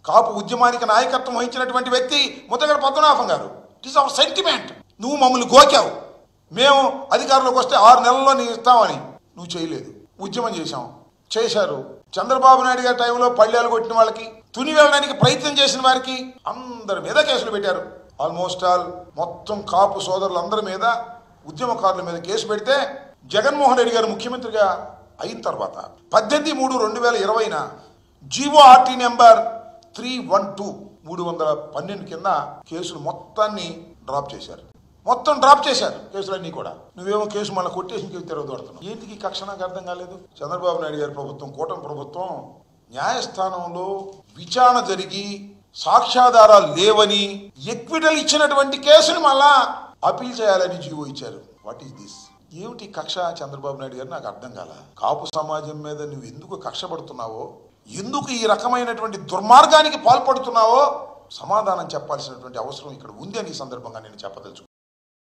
కాపు ఉద్యమానికి నాయకత్వం వహించినటువంటి వ్యక్తి ముద్దగడ పద్మనాభం గారు. It is our sentiment. నువ్వు మమ్మల్ని గోకావు, మేము అధికారంలోకి వస్తే 6 నెలల్లో నీ ఇస్తామని. నువ్వు చేయలేదు. ఉద్యమం చేశారు. చంద్రబాబు నాయుడు గారి టైంలో పళ్ళేలు కొట్టిన వాళ్ళకి, తుని వెళ్ళడానికి ప్రయత్నం చేసిన వారికి అందరి మీద కేసులు పెట్టారు. ఆల్మోస్ట్ ఆల్ మొత్తం కాపు సోదరులందరి మీద, ఉద్యమకారుల మీద కేసు పెడితే జగన్మోహన్ రెడ్డి గారు ముఖ్యమంత్రిగా అయిన తర్వాత 18/3/2020 జీవోఆర్టీ నెంబర్ 312 కింద కేసులు మొత్తాన్ని డ్రాప్ చేశారు. కేసులన్నీ కూడా. నువ్వేమో కేసు మళ్ళీ కొట్టేసి తిరగదొడుతున్నావు. ఏంటికి కక్ష నాకు అర్థం కాలేదు. చంద్రబాబు నాయుడు గారి ప్రభుత్వం, కూటమి ప్రభుత్వం న్యాయస్థానంలో విచారణ జరిగి సాక్ష్యాధారాలు లేవని ఎక్విటల్ ఇచ్చినటువంటి కేసును మళ్ళా అపీల్ చేయాలని జీవో ఇచ్చారు. What is this? ఏమిటి కక్ష చంద్రబాబు నాయుడు గారు? నాకు అర్థం కాల. కాపు సమాజం మీద నువ్వు ఎందుకు కక్ష పడుతున్నావో, ఎందుకు ఈ రకమైనటువంటి దుర్మార్గానికి పాల్పడుతున్నావో సమాధానం చెప్పాల్సినటువంటి అవసరం ఇక్కడ ఉంది అని ఈ సందర్భంగా నేను చెప్పదలుచుకున్నాను.